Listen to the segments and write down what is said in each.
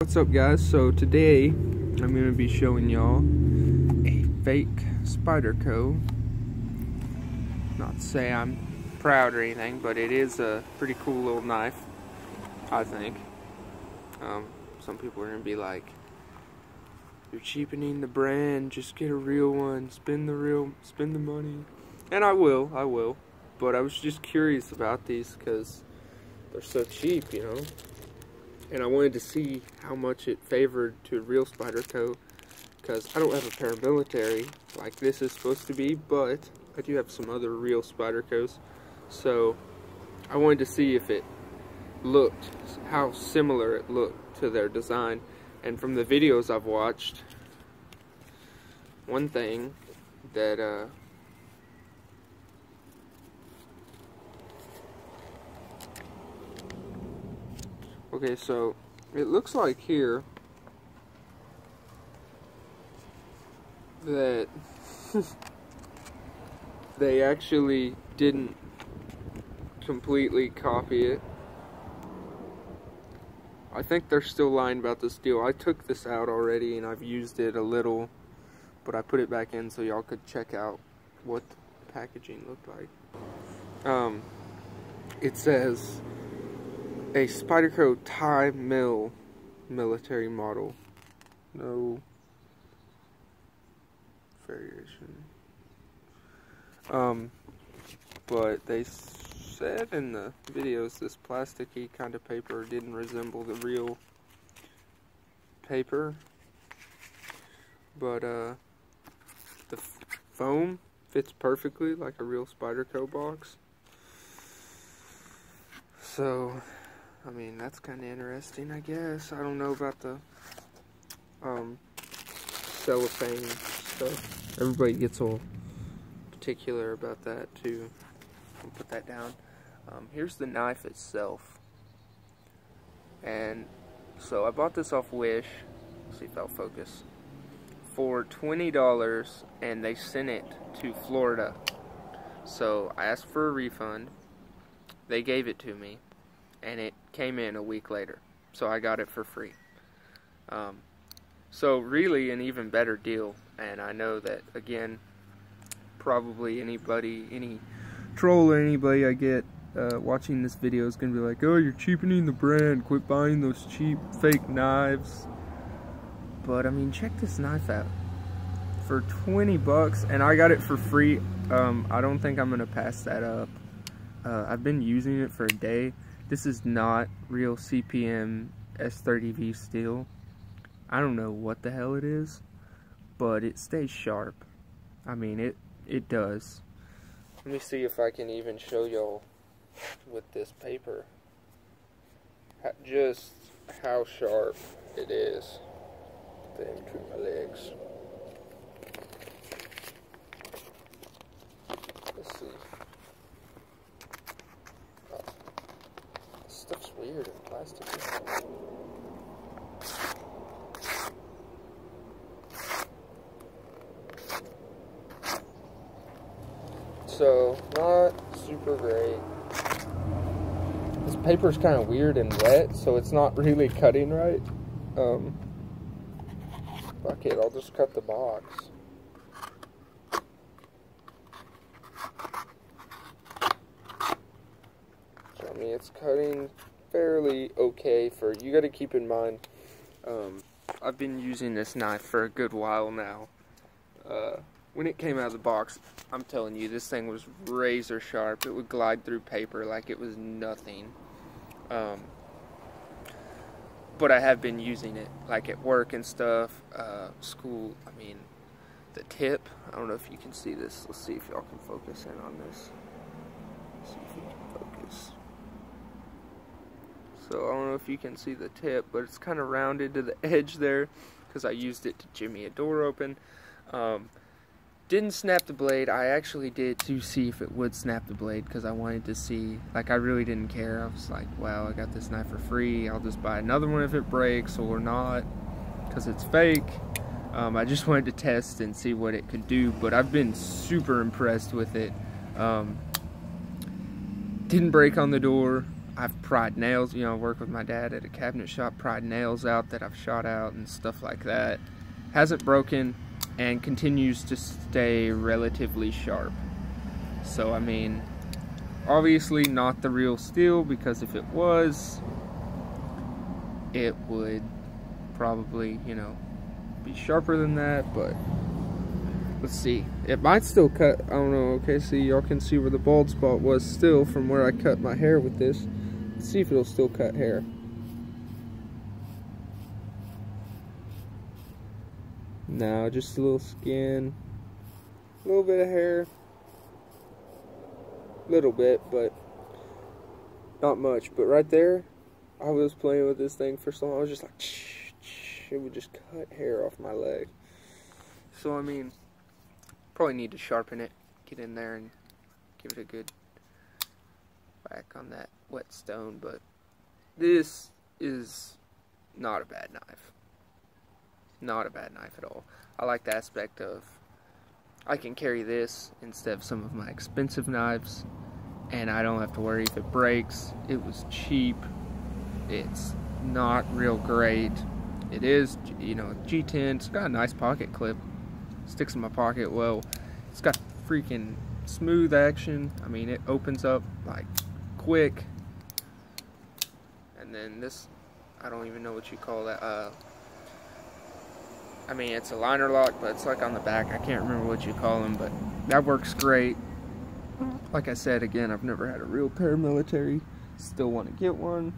What's up, guys? So today I'm going to be showing y'all a fake Spyderco. Not to say I'm proud or anything, but it is a pretty cool little knife, I think. Some people are going to be like, you're cheapening the brand, just get a real one, spend the money. And I will. But I was just curious about these because they're so cheap, you know. And I wanted to see how much it favored to a real Spyderco, because I don't have a paramilitary like this is supposed to be, but I do have some other real Spydercos. So I wanted to see if it looked, how similar it looked to their design. And from the videos I've watched, one thing that okay, so it looks like here that they actually didn't completely copy it. I think they're still lying about this deal. I took this out already and I've used it a little, but I put it back in so y'all could check out what the packaging looked like. It says a Spyderco Thai mill military model. No variation. But they said in the videos this plasticky kind of paper didn't resemble the real paper. But the foam fits perfectly like a real Spyderco box. So I mean, that's kind of interesting, I guess. I don't know about the cellophane stuff. Everybody gets all particular about that, too. I'll put that down. Here's the knife itself. And so I bought this off Wish. Let's see if that'll focus. For $20, and they sent it to Florida. So I asked for a refund. They gave it to me. And it came in a week later, so I got it for free. So really an even better deal. And I know that, again, probably anybody, any troll or anybody I get watching this video is gonna be like, oh, you're cheapening the brand, quit buying those cheap fake knives. But I mean, check this knife out for 20 bucks, and I got it for free. I don't think I'm gonna pass that up. I've been using it for a day. This is not real CPM S30V steel. I don't know what the hell it is, but it stays sharp. I mean, it does. Let me see if I can even show y'all with this paper just how sharp it is. Put in between my legs. Let's see. Stuff's weird and plastic. So, not super great. This paper's kind of weird and wet, so it's not really cutting right. Fuck it, I'll just cut the box. So, I mean, it's cutting fairly okay for, you gotta keep in mind, I've been using this knife for a good while now. When it came out of the box, I'm telling you, this thing was razor sharp. It would glide through paper like it was nothing. But I have been using it, like at work and stuff, school. I mean, the tip, I don't know if you can see this. Let's see if y'all can focus in on this. Let's see if you can focus. So I don't know if you can see the tip, but it's kind of rounded to the edge there because I used it to jimmy a door open. Didn't snap the blade. I actually did to see if it would snap the blade because I wanted to see, like, I really didn't care. I was like, wow, I got this knife for free. I'll just buy another one if it breaks or not because it's fake. I just wanted to test and see what it could do, but I've been super impressed with it. Didn't break on the door. I've pried nails, you know, I work with my dad at a cabinet shop, pried nails out that I've shot out and stuff like that. Hasn't broken and continues to stay relatively sharp. So I mean, obviously not the real steel, because if it was, it would probably, you know, be sharper than that. But let's see, it might still cut, I don't know. Okay, see, y'all can see where the bald spot was still from where I cut my hair with this. Let's see if it'll still cut hair. No, just a little skin, a little bit of hair, little bit, but not much. But right there, I was playing with this thing for so long, I was just like, it would just cut hair off my leg. So I mean, probably need to sharpen it, get in there and give it a good whack on that whetstone. But this is not a bad knife. Not a bad knife at all. I like the aspect of I can carry this instead of some of my expensive knives, and I don't have to worry if it breaks. It was cheap. It's not real great. It is, you know, G10. It's got a nice pocket clip. Sticks in my pocket well. It's got freaking smooth action. I mean, it opens up like quick. And then this, I don't even know what you call that. I mean, it's a liner lock, but it's like on the back. I can't remember what you call them, but that works great. Like I said, again, I've never had a real paramilitary. Still want to get one.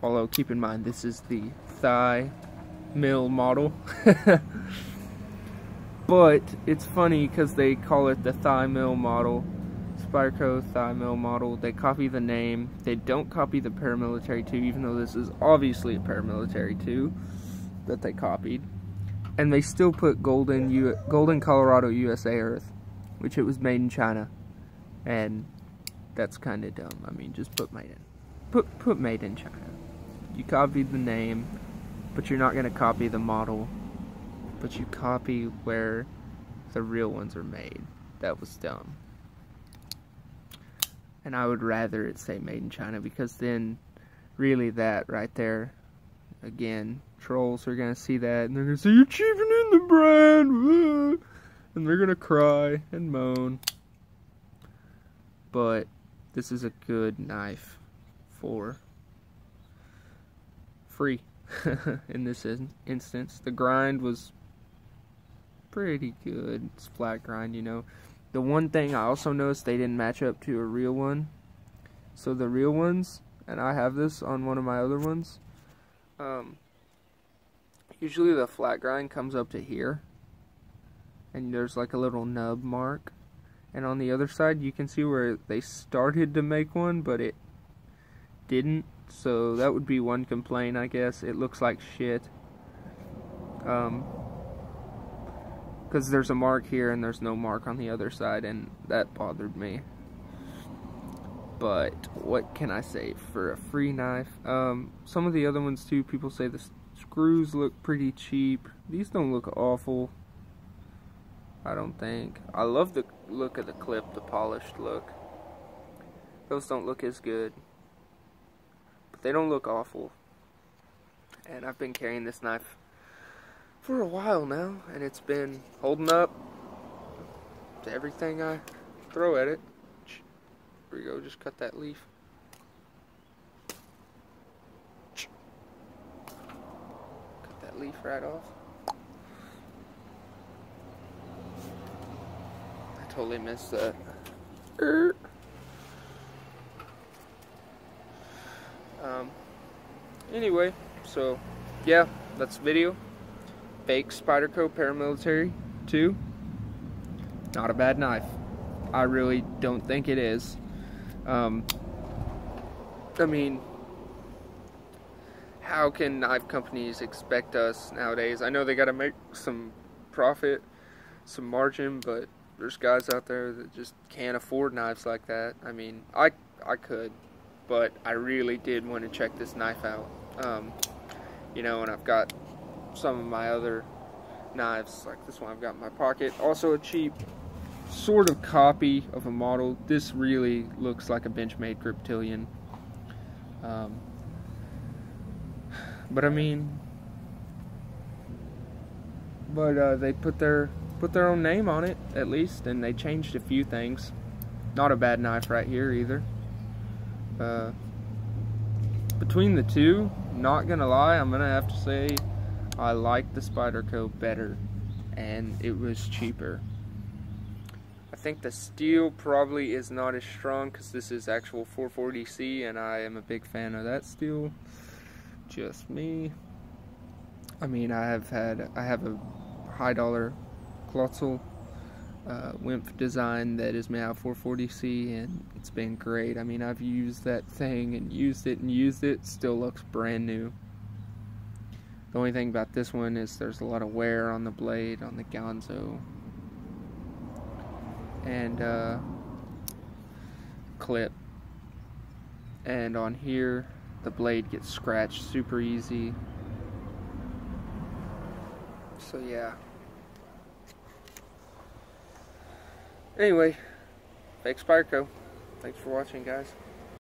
Although, keep in mind, this is the thigh mill model. But it's funny because they call it the thigh mill model. Spyderco thigh mill model. They copy the name. They don't copy the paramilitary 2, even though this is obviously a paramilitary 2 that they copied. And they still put golden Colorado USA earth, which it was made in China. And that's kind of dumb. I mean, just put made in. Put made in China. You copied the name, but you're not going to copy the model. But you copy where the real ones are made. That was dumb. And I would rather it say made in China, because then really that right there, again, trolls are going to see that and they're going to say, you're cheapening the brand, and they're going to cry and moan. But this is a good knife for free. In this instance, the grind was pretty good. It's flat grind, you know. The one thing I also noticed, they didn't match up to a real one. So the real ones, and I have this on one of my other ones, usually the flat grind comes up to here, and there's like a little nub mark. And on the other side, you can see where they started to make one, but it didn't. So that would be one complaint, I guess. It looks like shit. Because there's a mark here and there's no mark on the other side, and that bothered me. But what can I say for a free knife? Some of the other ones too, people say the screws look pretty cheap. These don't look awful, I don't think. I love the look of the clip, the polished look. Those don't look as good, but they don't look awful. And I've been carrying this knife for a while now, and it's been holding up to everything I throw at it. Here we go, just cut that leaf. Cut that leaf right off. I totally missed that. Anyway, so yeah, that's the video. Fake Spyderco Paramilitary 2. Not a bad knife. I really don't think it is. I mean, how can knife companies expect us nowadays? I know they gotta make some profit, some margin, but there's guys out there that just can't afford knives like that. I mean, I could, but I really did want to check this knife out. You know, and I've got some of my other knives, like this one I've got in my pocket. Also a cheap sort of copy of a model. This really looks like a Benchmade Griptilian. But I mean, they put their own name on it at least, and they changed a few things. Not a bad knife right here either. Between the two, not gonna lie, I'm gonna have to say I like the Spyderco better, and it was cheaper. I think the steel probably is not as strong because this is actual 440C, and I am a big fan of that steel. Just me. I mean, I have a high dollar Klotzel WIMP design that is made out of 440C, and it's been great. I mean, I've used that thing and used it, still looks brand new. The only thing about this one is there's a lot of wear on the blade, on the Gonzo, and clip, and on here the blade gets scratched super easy. So yeah. Anyway, Fake Spyderco. Thanks for watching, guys.